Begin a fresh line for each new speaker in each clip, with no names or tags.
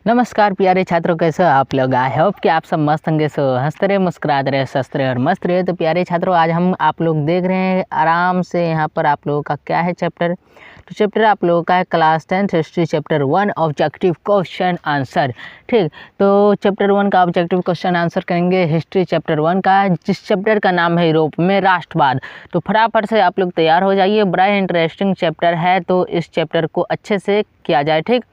नमस्कार प्यारे छात्रों, कैसे हो आप लोग। आई होप कि आप सब मस्त होंगे। सो हंसते रहे, मुस्कुराते रहे, सस्ते रहे और मस्त रहे। तो प्यारे छात्रों, आज हम आप लोग देख रहे हैं आराम से यहाँ पर आप लोगों का क्या है चैप्टर। तो चैप्टर आप लोगों का है class 10th history chapter 1 objective question answer. ठीक, तो चैप्टर 1 का ऑब्जेक्टिव क्वेश्चन आंसर करेंगे हिस्ट्री चैप्टर 1 का, जिस चैप्टर का नाम है यूरोप में राष्ट्रवाद। तो फटाफट से आप लोग तैयार हो जाइए, बड़ा इंटरेस्टिंग चैप्टर है, तो इस चैप्टर को अच्छे से किया जाए। ठीक,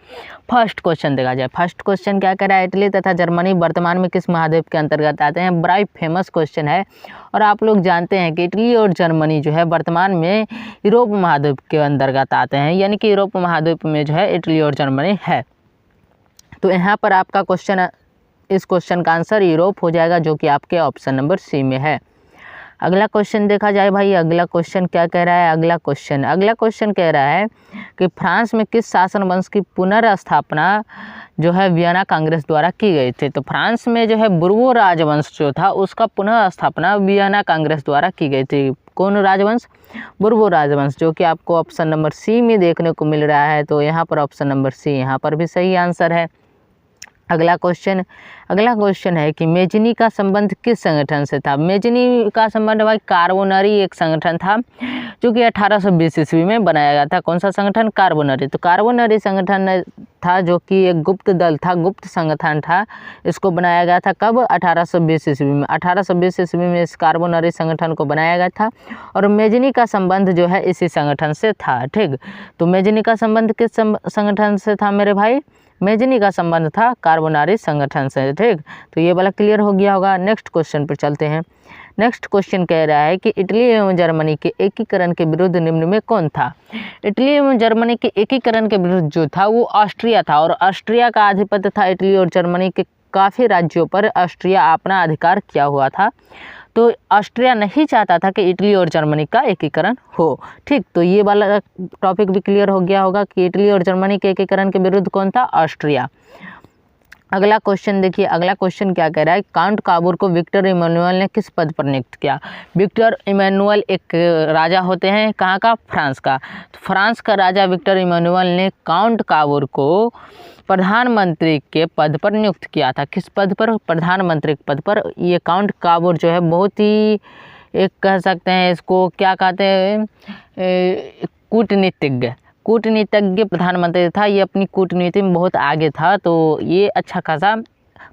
फर्स्ट क्वेश्चन देखा जाए। फर्स्ट क्वेश्चन क्या कह रहा है, इटली तथा जर्मनी वर्तमान में किस महाद्वीप के अंतर्गत आते हैं। बड़ा ही फेमस क्वेश्चन है और आप लोग जानते हैं कि इटली और जर्मनी जो है वर्तमान में यूरोप महाद्वीप के अंतर्गत आते हैं, यानी कि यूरोप महाद्वीप में जो है इटली और जर्मनी है। तो यहाँ पर आपका क्वेश्चन, इस क्वेश्चन का आंसर यूरोप हो जाएगा, जो कि आपके ऑप्शन नंबर सी में है। अगला क्वेश्चन देखा जाए भाई, अगला क्वेश्चन क्या कह रहा है। अगला क्वेश्चन कह रहा है कि फ्रांस में किस शासन वंश की पुनर्स्थापना जो है वियना कांग्रेस द्वारा की गई थी। तो फ्रांस में जो है बुर्बो राजवंश जो था उसका पुनः स्थापना वियना कांग्रेस द्वारा की गई थी। कौन राजवंश? बुर्बो राजवंश, जो कि आपको ऑप्शन नंबर सी में देखने को मिल रहा है। तो यहाँ पर ऑप्शन नंबर सी यहाँ पर भी सही आंसर है। अगला क्वेश्चन है कि मेजनी का संबंध किस संगठन से था। मेजनी का संबंध भाई कार्बोनरी एक संगठन था, जो कि 1820 ईस्वी में बनाया गया था। कौन सा संगठन? कार्बोनरी। तो कार्बोनरी संगठन था, जो कि एक गुप्त दल था, गुप्त संगठन था। इसको बनाया गया था कब? 1820 ईस्वी में। 1820 ईस्वी में इस कार्बोनरी संगठन को बनाया गया था और मेजनी का संबंध जो है इसी संगठन से था। ठीक, तो मेजनी का संबंध किस संगठन से था मेरे भाई? मेजनी का संबंध था कार्बोनरी संगठन से। ठीक, तो ये वाला क्लियर हो गया होगा। नेक्स्ट क्वेश्चन पर चलते हैं। नेक्स्ट क्वेश्चन कह रहा है कि इटली एवं जर्मनी के एकीकरण के विरुद्ध निम्न में कौन था। इटली एवं जर्मनी के एकीकरण के विरुद्ध जो था वो ऑस्ट्रिया था, और ऑस्ट्रिया का आधिपत्य था इटली और जर्मनी के काफ़ी राज्यों पर। ऑस्ट्रिया अपना अधिकार किया हुआ था, तो ऑस्ट्रिया नहीं चाहता था कि इटली और जर्मनी का एकीकरण हो। ठीक, तो ये वाला टॉपिक भी क्लियर हो गया होगा कि इटली और जर्मनी के एकीकरण के विरुद्ध कौन था? ऑस्ट्रिया। अगला क्वेश्चन देखिए, अगला क्वेश्चन क्या कह रहा है, काउंट काबूर को विक्टर इमैनुअल ने किस पद पर नियुक्त किया। विक्टर इमैनुअल एक राजा होते हैं, कहाँ का? फ्रांस का। तो फ्रांस का राजा विक्टर इमैनुअल ने काउंट काबूर को प्रधानमंत्री के पद पर नियुक्त किया था। किस पद पर? प्रधानमंत्री के पद पर। ये काउंट काबूर जो है बहुत ही, एक कह सकते हैं इसको क्या कहते हैं, कूटनीतिज्ञ प्रधानमंत्री था। ये अपनी कूटनीति में बहुत आगे था, तो ये अच्छा खासा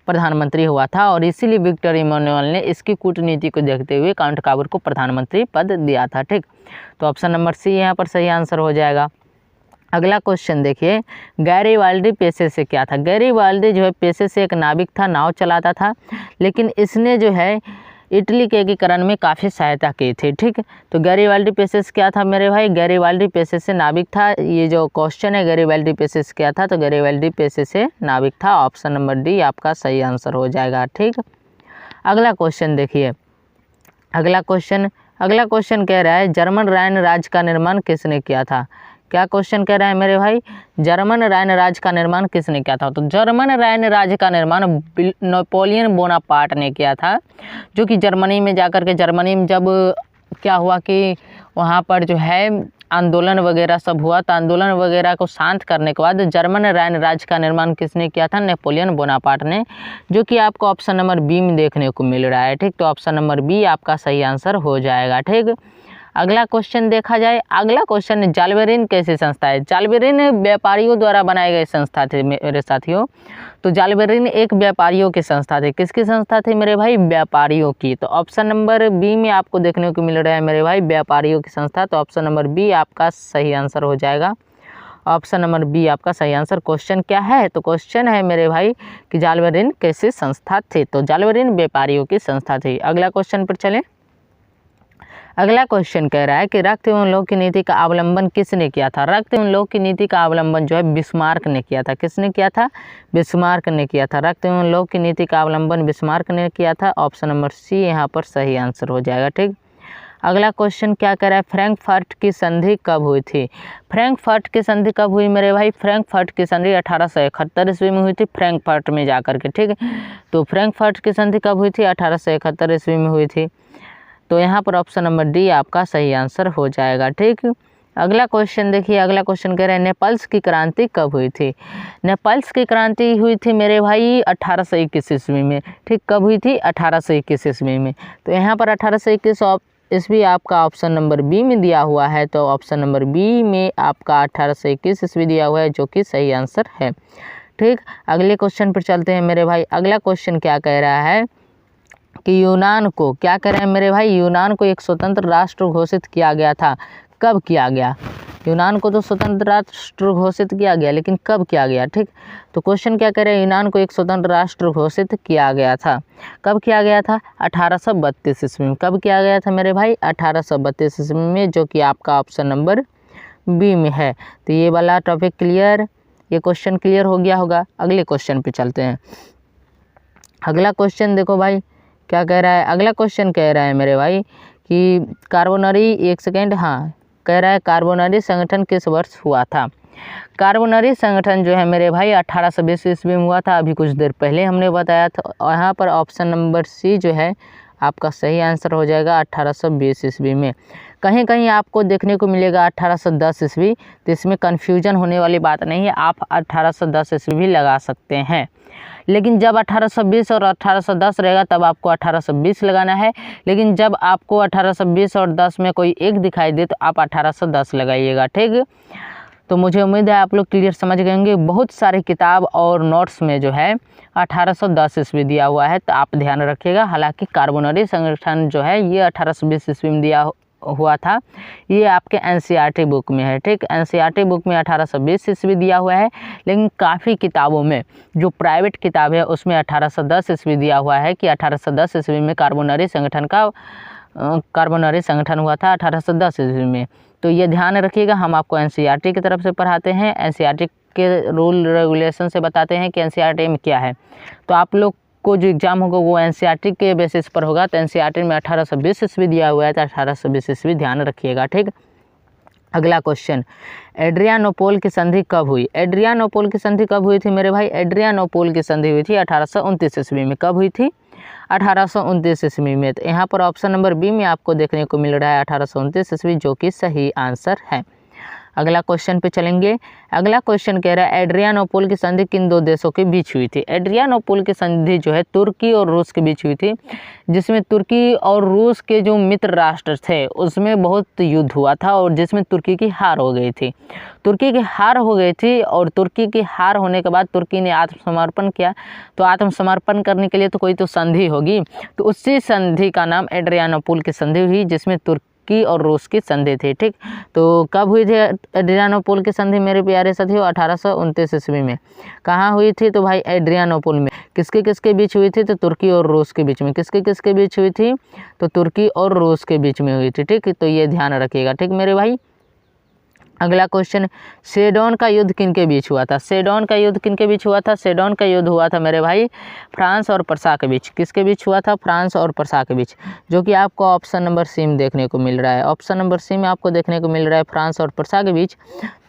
प्रधानमंत्री हुआ था, और इसीलिए विक्टर इमैनुअल ने इसकी कूटनीति को देखते हुए काउंट काबूर को प्रधानमंत्री पद दिया था। ठीक, तो ऑप्शन नंबर सी यहाँ पर सही आंसर हो जाएगा। अगला क्वेश्चन देखिए, गैरीबाल्डी पेशे से क्या था। गैरीबाल्डी जो है पेशे से एक नाविक था, नाव चलाता था, लेकिन इसने जो है इटली के एकीकरण में काफ़ी सहायता की थी। ठीक, तो गैरीबाल्डी पेशे से क्या था मेरे भाई? गैरीबाल्डी पेशे से नाविक था। ये जो क्वेश्चन है गैरीबाल्डी पेशे से क्या था, तो गैरीबाल्डी पेशे से नाविक था। ऑप्शन नंबर डी आपका सही आंसर हो जाएगा। ठीक, अगला क्वेश्चन देखिए, अगला क्वेश्चन कह रहा है जर्मन राइन राज्य का निर्माण किसने किया था। क्या क्वेश्चन कह रहा है मेरे भाई? जर्मन राइन राज्य का निर्माण किसने किया था। तो जर्मन राइन राज्य का निर्माण नेपोलियन बोनापार्ट ने किया था, जो कि जर्मनी में जाकर के, जर्मनी में जब क्या हुआ कि वहाँ पर जो है आंदोलन वगैरह सब हुआ, तो आंदोलन वगैरह को शांत करने के बाद जर्मन राइन राज्य का निर्माण किसने किया था? नेपोलियन बोनापार्ट ने, जो कि आपको ऑप्शन नंबर बी में देखने को मिल रहा है। ठीक, तो ऑप्शन नंबर बी आपका सही आंसर हो जाएगा। ठीक, अगला क्वेश्चन देखा जाए। अगला क्वेश्चन, जालबेरिन कैसी संस्था है। जालबेरिन व्यापारियों द्वारा बनाई गई संस्था थी मेरे साथियों। तो जालबेरिन एक व्यापारियों की संस्था थी। किसकी संस्था थी मेरे भाई? व्यापारियों की। तो ऑप्शन नंबर बी में आपको देखने को मिल रहा है मेरे भाई, व्यापारियों की संस्था। तो ऑप्शन नंबर बी आपका सही आंसर हो जाएगा। ऑप्शन नंबर बी आपका सही आंसर। क्वेश्चन क्या है? तो क्वेश्चन है मेरे भाई कि जालबेरिन कैसी संस्था थी। तो जालबेरिन व्यापारियों की संस्था थी। अगला क्वेश्चन पर चलें। अगला क्वेश्चन कह रहा है कि रक्त एवं लोक की नीति का अवलंबन किसने किया था। रक्त एवं लोक की नीति का अवलंबन जो है बिस्मार्क ने किया था। किसने किया था? बिस्मार्क ने किया था। रक्त एवं लोक की नीति का अवलंबन बिस्मार्क ने किया था। ऑप्शन नंबर सी यहाँ पर सही आंसर हो जाएगा। ठीक, अगला क्वेश्चन क्या कह रहा है, फ्रैंकफर्ट की संधि कब हुई थी। फ्रैंकफर्ट की संधि कब हुई मेरे भाई? फ्रैंकफर्ट की संधि 1871 ईस्वी में हुई थी, फ्रैंकफर्ट में जाकर के। ठीक, तो फ्रैंकफर्ट की संधि कब हुई थी? 1871 ईस्वी में हुई थी। तो यहाँ पर ऑप्शन नंबर डी आपका सही आंसर हो जाएगा। ठीक, अगला क्वेश्चन देखिए, अगला क्वेश्चन कह रहे हैं नेपल्स की क्रांति कब हुई थी। नेपल्स की क्रांति हुई थी मेरे भाई 1821 ईस्वी में। ठीक, कब हुई थी? 1821 ईस्वी में। तो यहाँ पर 1821 ईस्वी आपका ऑप्शन नंबर बी में दिया हुआ है। तो ऑप्शन नंबर बी में आपका 1821 ईस्वी दिया हुआ है, जो कि सही आंसर है। ठीक, अगले क्वेश्चन पर चलते हैं मेरे भाई। अगला क्वेश्चन क्या कह रहा है कि यूनान को, क्या कह रहे हैं मेरे भाई, यूनान को एक स्वतंत्र राष्ट्र घोषित किया गया था। कब किया गया? यूनान को तो स्वतंत्र राष्ट्र घोषित किया गया, लेकिन कब किया गया? ठीक, तो क्वेश्चन क्या कह रहे हैं, यूनान को एक स्वतंत्र राष्ट्र घोषित किया गया था। कब किया गया था? 1832 ईस्वी में। कब किया गया था मेरे भाई? 1832 ईस्वी में, जो कि आपका ऑप्शन नंबर बी में है। तो ये वाला टॉपिक क्लियर, ये क्वेश्चन क्लियर हो गया होगा। अगले क्वेश्चन पे चलते हैं। अगला क्वेश्चन देखो भाई क्या कह रहा है। अगला क्वेश्चन कह रहा है मेरे भाई कि कार्बोनरी, एक सेकेंड, हाँ, कह रहा है कार्बोनरी संगठन किस वर्ष हुआ था। कार्बोनरी संगठन जो है मेरे भाई 1820 ईस्वी में हुआ था। अभी कुछ देर पहले हमने बताया था। यहाँ पर ऑप्शन नंबर सी जो है आपका सही आंसर हो जाएगा 1820 ईस्वी में। कहीं कहीं आपको देखने को मिलेगा 1810 ईस्वी, तो इसमें कन्फ्यूजन होने वाली बात नहीं है, आप 1810 ईस्वी भी लगा सकते हैं। लेकिन जब 1820 और 1810 रहेगा तब आपको 1820 लगाना है। लेकिन जब आपको 1820 और 10 में कोई एक दिखाई दे तो आप 1810 लगाइएगा। ठीक, तो मुझे उम्मीद है आप लोग क्लियर समझ गए होंगे। बहुत सारे किताब और नोट्स में जो है 1810 ईस्वी दिया हुआ है, तो आप ध्यान रखिएगा। हालांकि कार्बोनरी संगठन जो है ये 1820 ईस्वी में दिया हुआ था, ये आपके एनसीईआरटी बुक में है। ठीक, एनसीईआरटी बुक में 1820 ईस्वी दिया हुआ है, लेकिन काफ़ी किताबों में, जो प्राइवेट किताब है उसमें 1810 ईस्वी दिया हुआ है कि 1810 ईस्वी में कार्बोनरी संगठन हुआ था 1810 ईस्वी में। तो ये ध्यान रखिएगा, हम आपको एनसीईआरटी की तरफ से पढ़ाते हैं, एनसीईआरटी के रूल रेगुलेशन से बताते हैं कि एनसीईआरटी में क्या है। तो आप लोग को जो एग्ज़ाम होगा वो एनसीईआरटी के बेसिस पर होगा। तो एनसीईआरटी में 1820 ईस्वी दिया हुआ है, तो 1820 ईस्वी ध्यान रखिएगा। ठीक, अगला क्वेश्चन, एड्रियानोपोल की संधि कब हुई। एड्रियानोपोल की संधि कब हुई थी मेरे भाई? एड्रियानोपोल की संधि हुई थी 1829 ईस्वी में। कब हुई थी? 1829 ईस्वी में। तो यहाँ पर ऑप्शन नंबर बी में आपको देखने को मिल रहा है 1829 ईस्वी, जो कि सही आंसर है। अगला क्वेश्चन पे चलेंगे। अगला क्वेश्चन कह रहा है एड्रियानोपोल की संधि किन दो देशों के बीच हुई थी। एड्रियानोपोल की संधि जो है तुर्की और रूस के बीच हुई थी, जिसमें तुर्की और रूस के जो मित्र राष्ट्र थे उसमें बहुत युद्ध हुआ था, और जिसमें तुर्की की हार हो गई थी। तुर्की की हार हो गई थी, और तुर्की की हार होने के बाद तुर्की ने आत्मसमर्पण किया। तो आत्मसमर्पण करने के लिए तो कोई तो संधि होगी, तो उसी संधि का नाम एड्रियानोपोल की संधि हुई, जिसमें तुर्की और रूस की संधि थी। ठीक, तो कब हुई थी एड्रियानोपोल की संधि मेरे प्यारे साथियों? 1829 ईस्वी में। कहाँ हुई थी? तो भाई एड्रियानोपोल में। किसके किसके बीच हुई थी? तो तुर्की और रूस के बीच में। किसके किसके बीच हुई थी? तो तुर्की और रूस के बीच में हुई थी। ठीक, तो ये ध्यान रखिएगा। ठीक मेरे भाई, अगला क्वेश्चन, सेडोन का युद्ध किनके बीच हुआ था। सेडोन का युद्ध किनके बीच हुआ था? सेडोन का युद्ध हुआ था मेरे भाई फ्रांस और प्रसा के बीच। किसके बीच हुआ था? फ्रांस और प्रसा के बीच, जो कि आपको ऑप्शन नंबर सी में देखने को मिल रहा है। ऑप्शन नंबर सी में आपको देखने को मिल रहा है फ्रांस और प्रसा के बीच।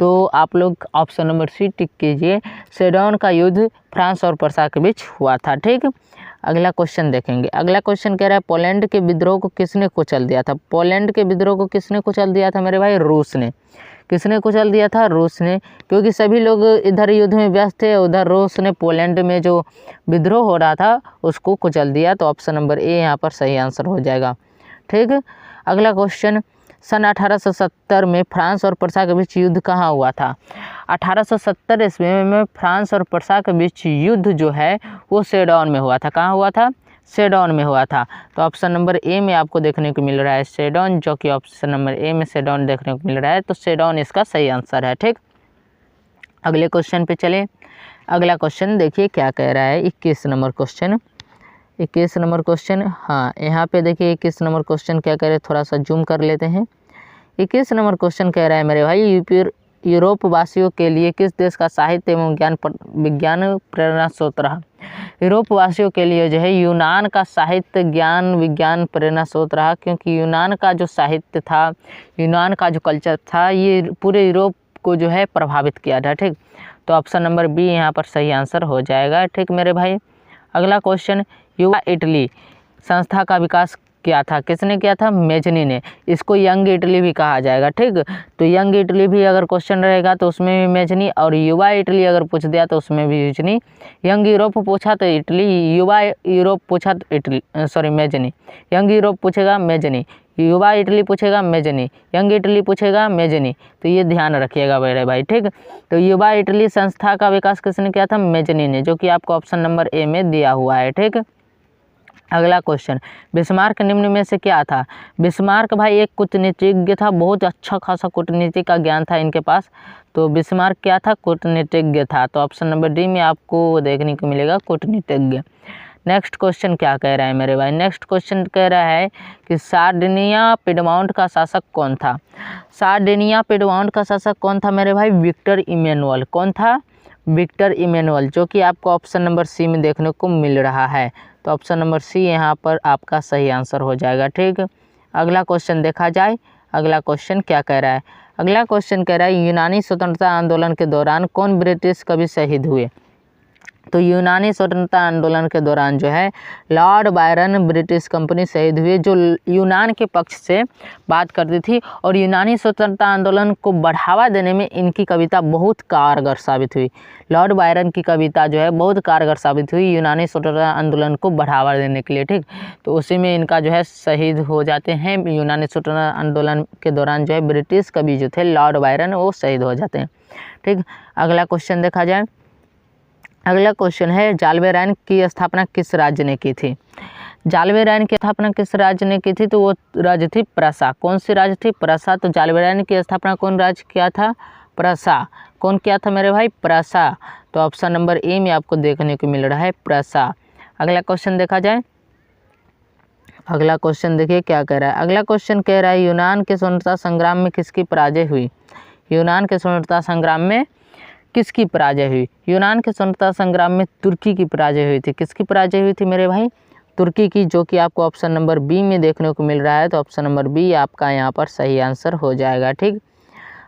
तो आप लोग ऑप्शन नंबर सी टिक कीजिए, सेडोन का युद्ध फ्रांस और प्रसा के बीच हुआ था। ठीक, अगला क्वेश्चन देखेंगे। अगला क्वेश्चन कह रहा है पोलैंड के विद्रोह को किसने कुचल दिया था। पोलैंड के विद्रोह को किसने कुचल दिया था मेरे भाई? रूस ने। किसने कुचल दिया था? रूस ने, क्योंकि सभी लोग इधर युद्ध में व्यस्त थे, उधर रूस ने पोलैंड में जो विद्रोह हो रहा था उसको कुचल दिया। तो ऑप्शन नंबर ए यहाँ पर सही आंसर हो जाएगा। ठीक, अगला क्वेश्चन, सन 1870 में फ्रांस और प्रसा के बीच युद्ध कहाँ हुआ था। 1870 ईस्वी में फ्रांस और प्रसा के बीच युद्ध जो है वो सेडोन में हुआ था। कहाँ हुआ था? सेडोन में हुआ था। तो ऑप्शन नंबर ए में आपको देखने को मिल रहा है सेडोन, जो कि ऑप्शन नंबर ए में सेडोन देखने को मिल रहा है। तो सेडोन इसका सही आंसर है। ठीक, अगले क्वेश्चन पे चलें। अगला क्वेश्चन देखिए क्या कह रहा है, 21 नंबर क्वेश्चन। 21 नंबर क्वेश्चन, हाँ यहाँ पे देखिए 21 नंबर क्वेश्चन क्या कह रहे हैं, थोड़ा सा जूम कर लेते हैं। 21 नंबर क्वेश्चन कह रहा है मेरे भाई यूरोप वासियों के लिए किस देश का साहित्य एवं विज्ञान प्रेरणा स्रोत रहा। यूरोप वासियों के लिए जो है यूनान का साहित्य ज्ञान विज्ञान प्रेरणा स्रोत रहा, क्योंकि यूनान का जो साहित्य था, यूनान का जो कल्चर था, ये पूरे यूरोप को जो है प्रभावित किया था। ठीक, तो ऑप्शन नंबर बी यहाँ पर सही आंसर हो जाएगा। ठीक मेरे भाई, अगला क्वेश्चन, युवा इटली संस्था का विकास किया था। किसने किया था? मेजनी ने। इसको यंग इटली भी कहा जाएगा, ठीक। तो यंग इटली भी अगर क्वेश्चन रहेगा तो उसमें भी मेजनी, और युवा इटली अगर पूछ दिया तो उसमें भी मेजनी। यंग यूरोप पूछा तो इटली, युवा यूरोप पूछा तो Italy, sorry Mazzini. Young Europe पूछेगा मेजनी, युवा इटली पूछेगा मेजनी, यंग इटली पूछेगा मेजनी। तो ये ध्यान रखिएगा मेरे भाई, ठीक। तो युवा इटली संस्था का विकास किसने किया था? मेजनी ने, जो कि आपको ऑप्शन नंबर ए में दिया हुआ है, ठीक। अगला क्वेश्चन, बिस्मार्क निम्न में से क्या था? बिस्मार्क भाई एक कूटनीतिज्ञ था, बहुत अच्छा खासा कूटनीति का ज्ञान था इनके पास। तो बिस्मार्क क्या था? कूटनीतिज्ञ था। तो ऑप्शन नंबर डी में आपको देखने को मिलेगा कूटनीतिज्ञ। नेक्स्ट क्वेश्चन क्या कह रहा है मेरे भाई? नेक्स्ट क्वेश्चन कह रहा है कि सार्डिनिया पिडमाउंट का शासक कौन था? सार्डिनिया पिडमाउंट का शासक कौन था मेरे भाई? Victor Emmanuel. कौन था? विक्टर इमैनुअल, जो कि आपको ऑप्शन नंबर सी में देखने को मिल रहा है। तो ऑप्शन नंबर सी यहाँ पर आपका सही आंसर हो जाएगा, ठीक। अगला क्वेश्चन देखा जाए। अगला क्वेश्चन क्या कह रहा है? अगला क्वेश्चन कह रहा है यूनानी स्वतंत्रता आंदोलन के दौरान कौन ब्रिटिश कवि शहीद हुए? तो यूनानी स्वतंत्रता आंदोलन के दौरान जो है लॉर्ड बायरन ब्रिटिश कंपनी शहीद हुए, जो यूनान के पक्ष से बात करती थी और यूनानी स्वतंत्रता आंदोलन को बढ़ावा देने में इनकी कविता बहुत कारगर साबित हुई। लॉर्ड बायरन की कविता जो है बहुत कारगर साबित हुई यूनानी स्वतंत्रता आंदोलन को बढ़ावा देने के लिए, ठीक। तो उसी में इनका जो है शहीद हो जाते हैं। यूनानी स्वतंत्रता आंदोलन के दौरान जो है ब्रिटिश कवि जो थे लॉर्ड बायरन, वो शहीद हो जाते हैं, ठीक। अगला क्वेश्चन देखा जाए। अगला क्वेश्चन है जाल्बेरान की स्थापना किस राज्य ने की थी? जाल्बेरान की स्थापना किस राज्य ने की थी? तो वो राज्य थी प्रसा। कौन सी राज्य थी? प्रसा। तो जाल्बेरान की स्थापना कौन राज्य किया था? प्रसा। कौन किया था मेरे भाई? प्रसा। तो ऑप्शन नंबर ए में आपको देखने को मिल रहा है प्रसा। अगला क्वेश्चन देखा जाए। अगला क्वेश्चन देखिए क्या कह रहा है। अगला क्वेश्चन कह रहा है यूनान के स्वतंत्रता संग्राम में किसकी पराजय हुई? यूनान के स्वतंत्रता संग्राम में किसकी पराजय हुई? यूनान के स्वतंत्रता संग्राम में तुर्की की पराजय हुई थी। किसकी पराजय हुई थी मेरे भाई? तुर्की की, जो कि आपको ऑप्शन नंबर बी में देखने को मिल रहा है। तो ऑप्शन नंबर बी आपका यहाँ पर सही आंसर हो जाएगा, ठीक।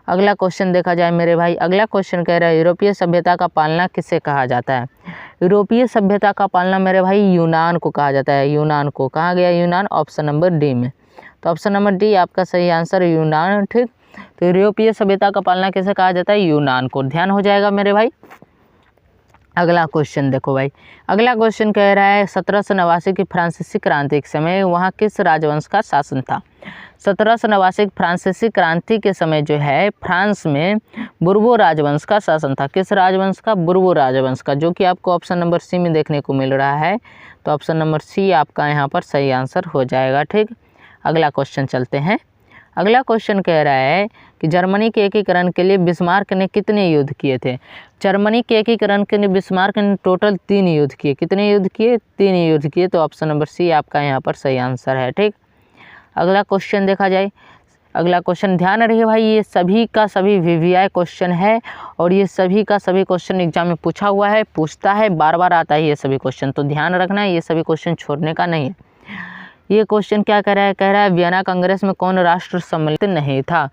अगला क्वेश्चन देखा जाए मेरे भाई। अगला क्वेश्चन कह रहा है यूरोपीय सभ्यता का पालना किसे कहा जाता है? यूरोपीय सभ्यता का पालना मेरे भाई यूनान को कहा जाता है। यूनान को। कहाँ गया यूनान? ऑप्शन नंबर डी में। तो ऑप्शन नंबर डी आपका सही आंसर यूनान, ठीक। तो यूरोपीय सभ्यता का पालना किसे कहा जाता है? यूनान को। ध्यान हो जाएगा मेरे भाई। अगला क्वेश्चन देखो भाई। अगला क्वेश्चन कह रहा है 1789 की फ्रांसीसी क्रांति के समय वहाँ किस राजवंश का शासन था? 1789 फ्रांसीसी क्रांति के समय जो है फ्रांस में बुर्बो राजवंश का शासन था। किस राजवंश का? बुर्बो राजवंश का, जो कि आपको ऑप्शन नंबर सी में देखने को मिल रहा है। तो ऑप्शन नंबर सी आपका यहाँ पर सही आंसर हो जाएगा, ठीक। अगला क्वेश्चन चलते हैं। अगला क्वेश्चन कह रहा है कि जर्मनी के एकीकरण के लिए बिस्मार्क ने कितने युद्ध किए थे? जर्मनी के एकीकरण के लिए बिस्मार्क ने टोटल 3 युद्ध किए। कितने युद्ध किए? 3 युद्ध किए। तो ऑप्शन नंबर सी आपका यहाँ पर सही आंसर है, ठीक। अगला क्वेश्चन देखा जाए। अगला क्वेश्चन ध्यान रखिए भाई, ये सभी का सभी VVI क्वेश्चन है और ये सभी का सभी क्वेश्चन एग्जाम में पूछा हुआ है, पूछता है, बार बार आता है ये सभी क्वेश्चन। तो ध्यान रखना है, ये सभी क्वेश्चन छोड़ने का नहीं है। ये क्वेश्चन क्या कह रहा है? कह रहा है वियना कांग्रेस में कौन राष्ट्र सम्मिलित नहीं था?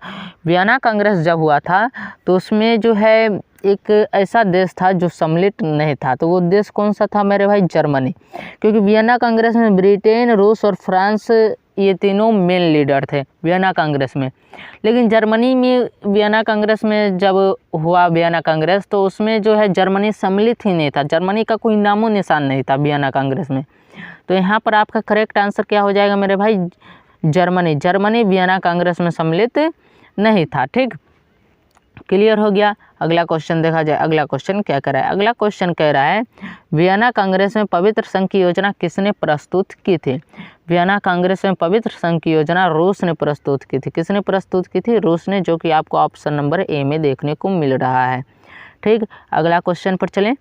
वियना कांग्रेस जब हुआ था तो उसमें जो है एक ऐसा देश था जो सम्मिलित नहीं था। तो वो देश कौन सा था मेरे भाई? जर्मनी। क्योंकि वियना कांग्रेस में ब्रिटेन, रूस और फ्रांस ये तीनों मेन लीडर थे वियना कांग्रेस में। लेकिन जर्मनी में वियना कांग्रेस में जब हुआ वियना कांग्रेस, तो उसमें जो है जर्मनी सम्मिलित ही नहीं था। जर्मनी का कोई नामो निशान नहीं था वियना कांग्रेस में। तो यहाँ पर आपका करेक्ट आंसर क्या हो जाएगा मेरे भाई? जर्मनी। जर्मनी वियना कांग्रेस में सम्मिलित नहीं था, ठीक। क्लियर हो गया। अगला क्वेश्चन देखा जाए। अगला क्वेश्चन क्या कह रहा है? अगला क्वेश्चन कह रहा है वियना कांग्रेस में पवित्र संघ की योजना किसने प्रस्तुत की थी? वियना कांग्रेस में पवित्र संघ की योजना रूस ने प्रस्तुत की थी। किसने प्रस्तुत की थी? रूस ने, जो कि आपको ऑप्शन नंबर ए में देखने को मिल रहा है, ठीक। अगला क्वेश्चन पर चलें।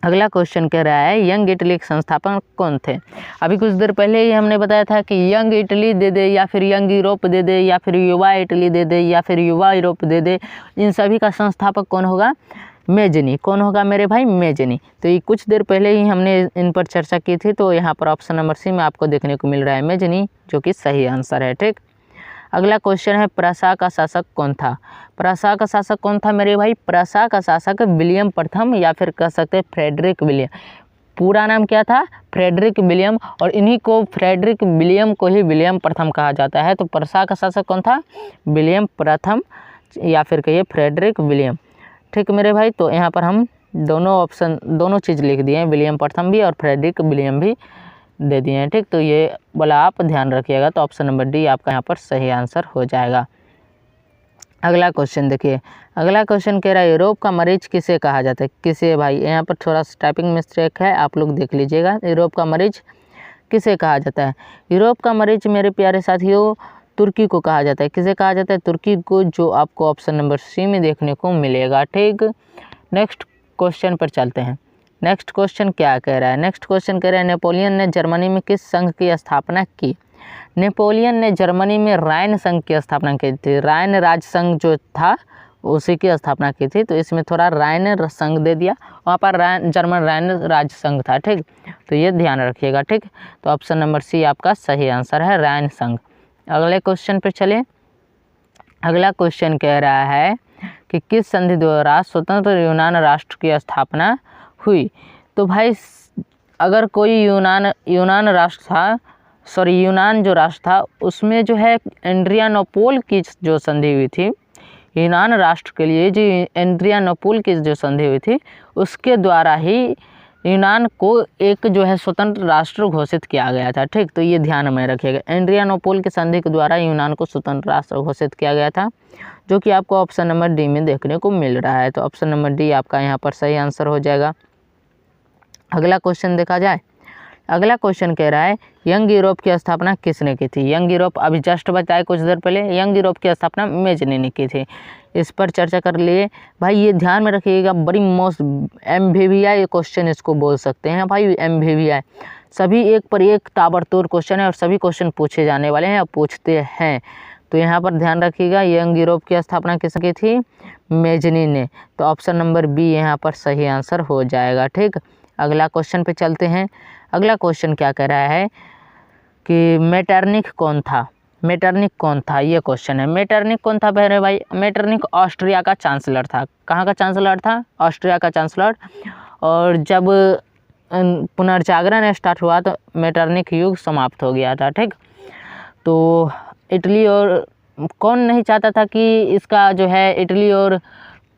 अगला क्वेश्चन कह रहा है यंग इटली के संस्थापक कौन थे? अभी कुछ देर पहले ही हमने बताया था कि यंग इटली दे दे या फिर यंग यूरोप दे दे या फिर युवा इटली दे दे या फिर युवा यूरोप दे दे, इन सभी का संस्थापक कौन होगा? मेजनी। कौन होगा मेरे भाई? मेजनी। तो ये कुछ देर पहले ही हमने इन पर चर्चा की थी। तो यहाँ पर ऑप्शन नंबर सी में आपको देखने को मिल रहा है मेजनी, जो कि सही आंसर है, ठीक। अगला क्वेश्चन है प्रसा का शासक कौन था? प्रसा का शासक कौन था मेरे भाई? प्रसा का शासक विलियम प्रथम या फिर कह सकते हैं फ्रेडरिक विलियम। पूरा नाम क्या था? फ्रेडरिक विलियम, और इन्हीं को फ्रेडरिक विलियम को ही विलियम प्रथम कहा जाता है। तो पर्सा का शासक कौन था? विलियम प्रथम, या फिर कहिए फ्रेडरिक विलियम। ठीक मेरे भाई, तो यहाँ पर हम दोनों चीज़ लिख दिए हैं, विलियम प्रथम भी और फ्रेडरिक विलियम भी दे दिए हैं। ठीक, तो ये वाला आप ध्यान रखिएगा। तो ऑप्शन नंबर डी आपका यहाँ पर सही आंसर हो जाएगा। अगला क्वेश्चन देखिए, अगला क्वेश्चन कह रहा है यूरोप का मरीज किसे कहा जाता है? किसे भाई, यहाँ पर थोड़ा सा टाइपिंग मिस्टेक है, आप लोग देख लीजिएगा। यूरोप का मरीज किसे कहा जाता है? यूरोप का मरीज मेरे प्यारे साथियों तुर्की को कहा जाता है। किसे कहा जाता है? तुर्की को, जो आपको ऑप्शन नंबर सी में देखने को मिलेगा। ठीक, नेक्स्ट क्वेश्चन पर चलते हैं। नेक्स्ट क्वेश्चन क्या कह रहा है? नेक्स्ट क्वेश्चन कह रहा है नेपोलियन ने जर्मनी में किस संघ की स्थापना की? नेपोलियन ने जर्मनी में राइन संघ की स्थापना की थी। राइन राज संघ जो था उसी की स्थापना की थी। तो इसमें थोड़ा राइन संघ दे दिया, वहाँ पर जर्मन राइन राज संघ था। ठीक, तो ये ध्यान रखिएगा। ठीक, तो ऑप्शन नंबर सी आपका सही आंसर है, राइन संघ। अगले क्वेश्चन पर चलिए। अगला क्वेश्चन कह रहा है कि किस संधि द्वारा स्वतंत्र यूनान राष्ट्र की स्थापना हुई? तो भाई अगर कोई यूनान राष्ट्र था, यूनान जो राष्ट्र था उसमें जो है एड्रियानोपोल की जो संधि हुई थी, यूनान राष्ट्र के लिए जो एड्रियानोपोल की जो संधि हुई थी उसके द्वारा ही यूनान को एक जो है स्वतंत्र राष्ट्र घोषित किया गया था। ठीक, तो ये ध्यान में रखिएगा। एड्रियानोपोल की संधि के द्वारा यूनान को स्वतंत्र राष्ट्र घोषित किया गया था, जो कि आपको ऑप्शन नंबर डी में देखने को मिल रहा है। तो ऑप्शन नंबर डी आपका यहाँ पर सही आंसर हो जाएगा। अगला क्वेश्चन देखा जाए। अगला क्वेश्चन कह रहा है यंग यूरोप की स्थापना किसने की थी? यंग यूरोप अभी जस्ट बताया कुछ देर पहले, यंग यूरोप की स्थापना मेजनी ने की थी। इस पर चर्चा कर लिए भाई। ये ध्यान में रखिएगा, बड़ी मोस्ट MVVI क्वेश्चन इसको बोल सकते हैं भाई। MVVI सभी एक पर एक ताबड़तोड़ क्वेश्चन है और सभी क्वेश्चन पूछे जाने वाले हैं और पूछते हैं। तो यहाँ पर ध्यान रखिएगा, यंग यूरोप की स्थापना किसने की थी? मेजनी ने। तो ऑप्शन नंबर बी यहाँ पर सही आंसर हो जाएगा। ठीक, अगला क्वेश्चन पे चलते हैं। अगला क्वेश्चन क्या कह रहा है कि मेटरनिख कौन था? मेटरनिख कौन था, ये क्वेश्चन है। मेटरनिख कौन था मेरे भाई? मेटरनिख ऑस्ट्रिया का चांसलर था। कहाँ का चांसलर था? ऑस्ट्रिया का चांसलर। और जब पुनर्जागरण स्टार्ट हुआ तो मेटरनिख युग समाप्त हो गया था। ठीक, तो इटली और कौन नहीं चाहता था कि इसका जो है इटली और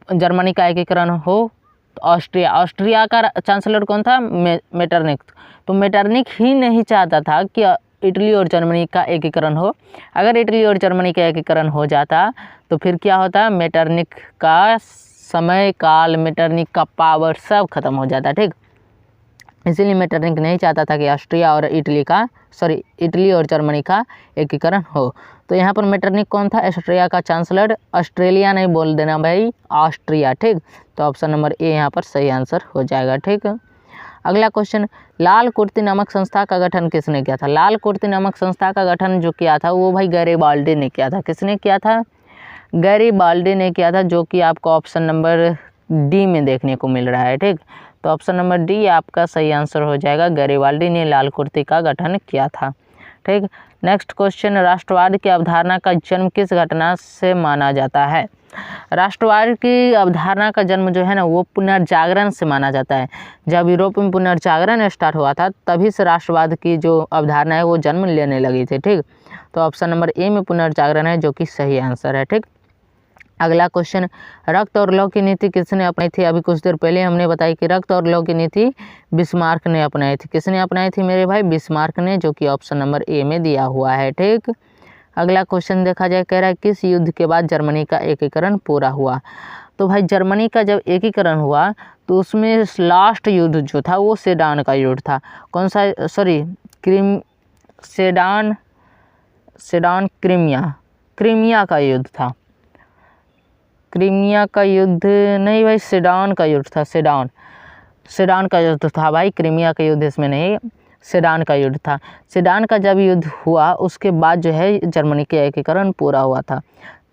जर्मनी का एकीकरण हो? ऑस्ट्रिया का चांसलर कौन था? मेटरनिख। तो मेटरनिख ही नहीं चाहता था कि इटली और जर्मनी का एकीकरण हो। अगर इटली और जर्मनी का एकीकरण हो जाता तो फिर क्या होता? मेटरनिख का समय काल, मेटरनिख का पावर सब खत्म हो जाता। ठीक, इसीलिए मेटरनिख नहीं चाहता था कि ऑस्ट्रिया और इटली और जर्मनी का एकीकरण हो। तो यहाँ पर मेटरनिख कौन था? ऑस्ट्रिया का चांसलर। ऑस्ट्रेलिया नहीं बोल देना भाई, ऑस्ट्रिया। ठीक, तो ऑप्शन नंबर ए यहाँ पर सही आंसर हो जाएगा। ठीक, अगला क्वेश्चन, लाल कुर्ती नामक संस्था का गठन किसने किया था? लाल कुर्ती नामक संस्था का गठन जो किया था वो भाई गैरिबाल्डी ने किया था। किसने किया था? गैरिबाल्डी ने किया था, जो कि आपको ऑप्शन नंबर डी में देखने को मिल रहा है। ठीक, तो ऑप्शन नंबर डी आपका सही आंसर हो जाएगा। गैरिबाल्डी ने लाल कुर्ती का गठन किया था। ठीक, नेक्स्ट क्वेश्चन, राष्ट्रवाद की अवधारणा का जन्म किस घटना से माना जाता है? राष्ट्रवाद की अवधारणा का जन्म जो है ना वो पुनर्जागरण से माना जाता है। जब यूरोप में पुनर्जागरण स्टार्ट हुआ था तभी से राष्ट्रवाद की जो अवधारणा है वो जन्म लेने लगी थी। ठीक, तो ऑप्शन नंबर ए में पुनर्जागरण है, जो कि सही आंसर है। ठीक, अगला क्वेश्चन, रक्त और लौह की नीति किसने अपनाई थी? अभी कुछ देर पहले हमने बताई कि रक्त और लौह की नीति बिस्मार्क ने अपनाई थी। किसने अपनाई थी मेरे भाई? बिस्मार्क ने, जो कि ऑप्शन नंबर ए में दिया हुआ है। ठीक, अगला क्वेश्चन देखा जाए, कह रहा है किस युद्ध के बाद जर्मनी का एकीकरण पूरा हुआ? तो भाई जर्मनी का जब एकीकरण हुआ तो उसमें लास्ट युद्ध जो था वो सेडान का युद्ध था। कौन सा? क्रीमिया का युद्ध था। क्रीमिया का युद्ध नहीं भाई, सेडान का युद्ध था। सेडान का युद्ध था भाई, क्रीमिया का युद्ध इसमें नहीं, सेडान का युद्ध था। सेडान का जब युद्ध हुआ उसके बाद जो है जर्मनी का एकीकरण पूरा हुआ था।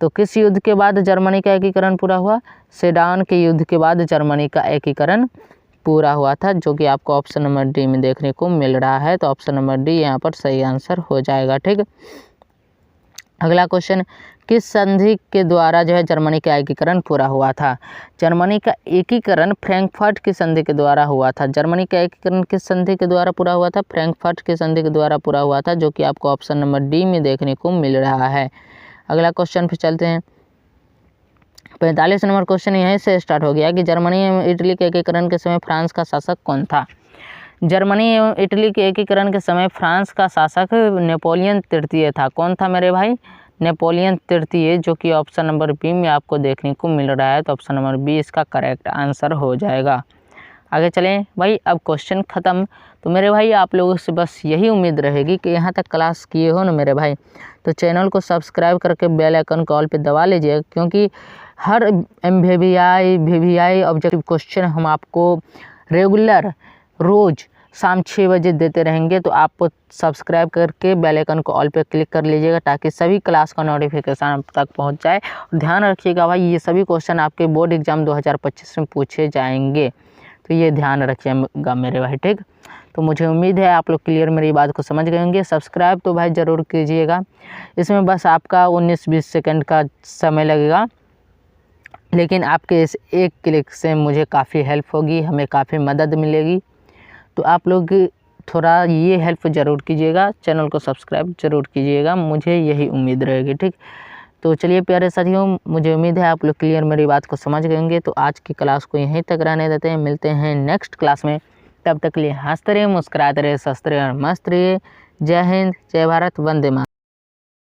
तो किस युद्ध के बाद जर्मनी का एकीकरण पूरा हुआ? सेडान के युद्ध के बाद जर्मनी का एकीकरण पूरा हुआ था, जो कि आपको ऑप्शन नंबर डी में देखने को मिल रहा है। तो ऑप्शन नंबर डी यहाँ पर सही आंसर हो जाएगा। ठीक, अगला क्वेश्चन, किस संधि के द्वारा जो है जर्मनी का एकीकरण पूरा हुआ था? जर्मनी का एकीकरण फ्रैंकफर्ट की संधि के द्वारा हुआ था। जर्मनी का एकीकरण किस संधि के द्वारा पूरा हुआ था? फ्रैंकफर्ट की संधि के द्वारा पूरा हुआ था, जो कि आपको ऑप्शन नंबर डी में देखने को मिल रहा है। अगला क्वेश्चन पे चलते हैं। 45 नंबर क्वेश्चन यहीं से स्टार्ट हो गया कि जर्मनी एवं इटली के एकीकरण के समय फ्रांस का शासक कौन था? जर्मनी एवं इटली के एकीकरण के समय फ्रांस का शासक नेपोलियन तृतीय था। कौन था मेरे भाई? नेपोलियन तृतीय, जो कि ऑप्शन नंबर बी में आपको देखने को मिल रहा है। तो ऑप्शन नंबर बी इसका करेक्ट आंसर हो जाएगा। आगे चलें भाई, अब क्वेश्चन ख़त्म। तो मेरे भाई आप लोगों से बस यही उम्मीद रहेगी कि यहाँ तक क्लास किए हो ना मेरे भाई, तो चैनल को सब्सक्राइब करके बेल आइकन को ऑल पे दबा लीजिए, क्योंकि हर वीवीआई ऑब्जेक्टिव क्वेश्चन हम आपको रेगुलर रोज़ शाम 6 बजे देते रहेंगे। तो आप सब्सक्राइब करके बेल आइकन को ऑल पे क्लिक कर लीजिएगा, ताकि सभी क्लास का नोटिफिकेशन आप तक पहुंच जाए। और ध्यान रखिएगा भाई, ये सभी क्वेश्चन आपके बोर्ड एग्जाम 2025 में पूछे जाएंगे, तो ये ध्यान रखिएगा मेरे भाई, ठीक। तो मुझे उम्मीद है आप लोग क्लियर मेरी बात को समझ गए होंगे। सब्सक्राइब तो भाई ज़रूर कीजिएगा, इसमें बस आपका 19-20 सेकंड का समय लगेगा, लेकिन आपके इस एक क्लिक से मुझे काफ़ी हेल्प होगी, हमें काफ़ी मदद मिलेगी। तो आप लोग थोड़ा ये हेल्प ज़रूर कीजिएगा, चैनल को सब्सक्राइब ज़रूर कीजिएगा, मुझे यही उम्मीद रहेगी, ठीक। तो चलिए प्यारे साथियों, मुझे उम्मीद है आप लोग क्लियर मेरी बात को समझ गए होंगे। तो आज की क्लास को यहीं तक रहने देते हैं, मिलते हैं नेक्स्ट क्लास में। तब तक के लिए हंसते रहिए, मुस्कुराते रहिए, स्वस्थ रहिए और मस्त रहिए। जय हिंद, जय भारत, वंदे मातरम।